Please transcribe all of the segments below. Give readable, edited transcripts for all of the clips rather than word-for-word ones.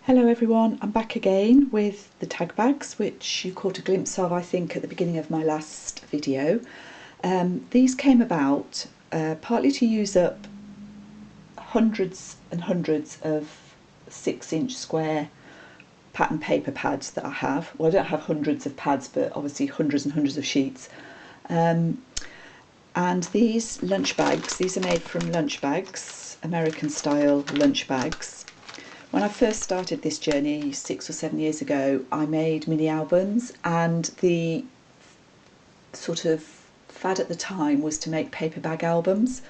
Hello everyone, I'm back again with the tag bags, which you caught a glimpse of I think at the beginning of my last video. These came about partly to use up hundreds and hundreds of 6-inch square pattern paper pads that I have. Well, I don't have hundreds of pads, but obviously hundreds and hundreds of sheets. And these lunch bags, these are made from lunch bags, American style lunch bags. When I first started this journey 6 or 7 years ago, I made mini albums, and the sort of fad at the time was to make paper bag albums.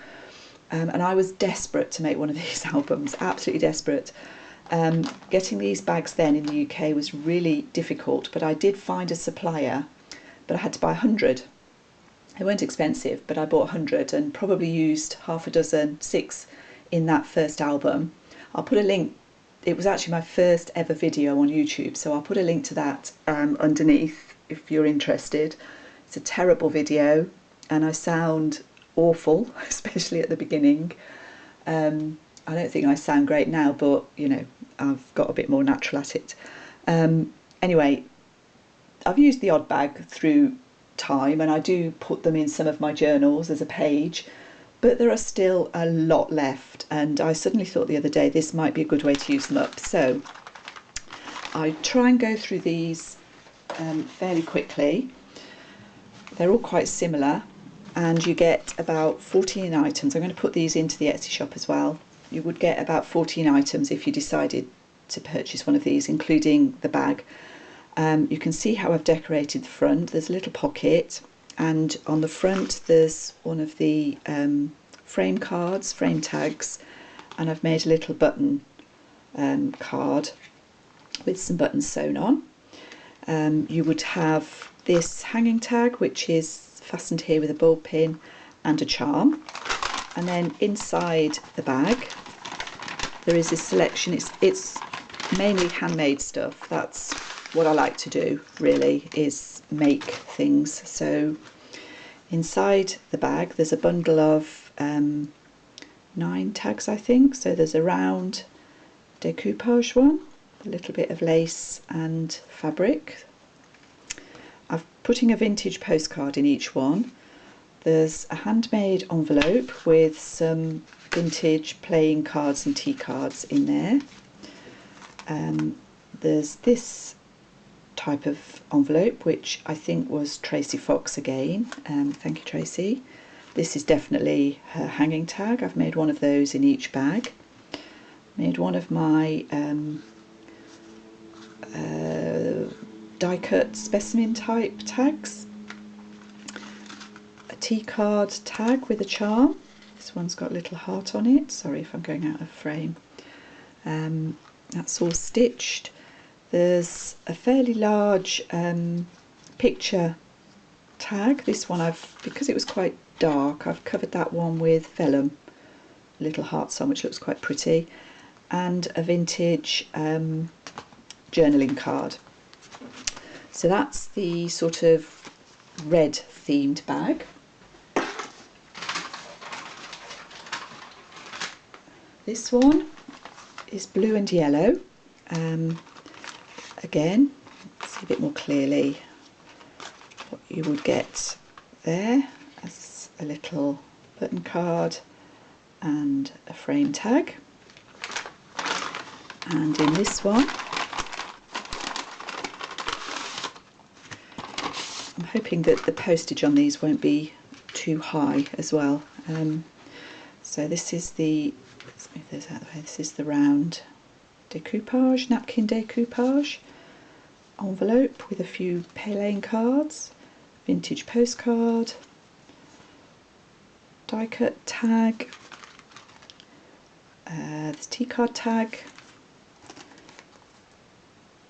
And I was desperate to make one of these albums, absolutely desperate. Getting these bags then in the UK was really difficult, but I did find a supplier, but I had to buy 100. They weren't expensive, but I bought 100 and probably used half a dozen, 6 in that first album. I'll put a link. It was actually my first ever video on YouTube, so I'll put a link to that underneath if you're interested. It's a terrible video and I sound awful, especially at the beginning. I don't think I sound great now, but you know, I've got a bit more natural at it. Anyway, I've used the odd bag through time and I do put them in some of my journals as a page, but there are still a lot left, and I suddenly thought the other day this might be a good way to use them up. So I try and go through these fairly quickly. They're all quite similar and you get about 14 items. I'm going to put these into the Etsy shop as well. You would get about 14 items if you decided to purchase one of these, including the bag. You can see how I've decorated the front. There's a little pocket, and on the front there's one of the frame cards, frame tags, and I've made a little button card with some buttons sewn on. You would have this hanging tag, which is fastened here with a bulb pin and a charm, and then inside the bag there is this selection. It's mainly handmade stuff. That's what I like to do, really, is make things. So inside the bag there's a bundle of 9 tags, I think. So there's a round decoupage one, a little bit of lace and fabric. I'm putting a vintage postcard in each one. There's a handmade envelope with some vintage playing cards and tea cards in there. There's this type of envelope, which I think was Tracy Fox again. Thank you, Tracy. This is definitely her hanging tag. I've made one of those in each bag. Made one of my die cut specimen type tags. A tea card tag with a charm. This one's got a little heart on it. Sorry if I'm going out of frame. That's all stitched. There's a fairly large picture tag. This one, because it was quite dark, I've covered that one with vellum, little hearts on, which looks quite pretty, and a vintage journaling card. So that's the sort of red themed bag. This one is blue and yellow. Again, see a bit more clearly what you would get there as a little button card and a frame tag. And in this one, I'm hoping that the postage on these won't be too high as well. So this is the, let's move those out of the way, this is the round decoupage, napkin decoupage envelope with a few playing cards, vintage postcard, die cut tag, this tea card tag,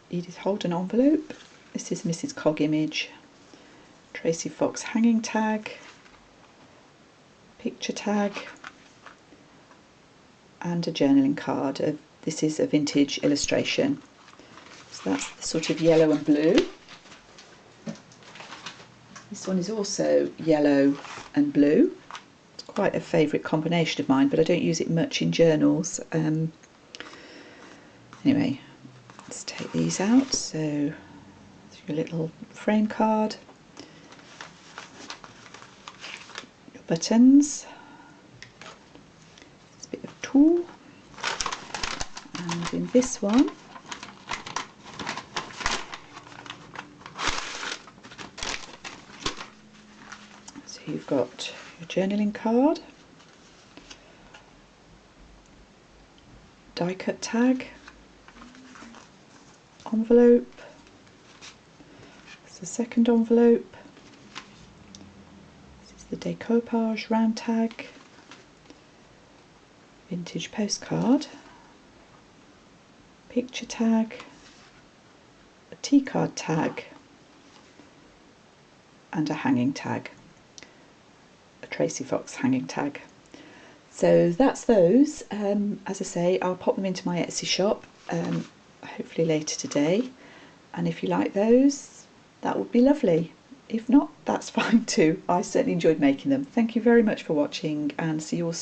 Edith Holden envelope, this is Mrs. Cog image, Tracy Fox hanging tag, picture tag, and a journaling card. This is a vintage illustration. So that's the sort of yellow and blue. This one is also yellow and blue. It's quite a favourite combination of mine, but I don't use it much in journals. Anyway, these out. So your little frame card, your buttons, a bit of tulle, and in this one so you've got your journaling card, die cut tag, envelope, it's the second envelope, this is the decoupage round tag, vintage postcard, picture tag, a T-card tag, and a hanging tag, a Tracy Fox hanging tag. So that's those. As I say, I'll pop them into my Etsy shop hopefully later today, and if you like those, that would be lovely. If not, that's fine too. I certainly enjoyed making them. Thank you very much for watching, and see you all soon.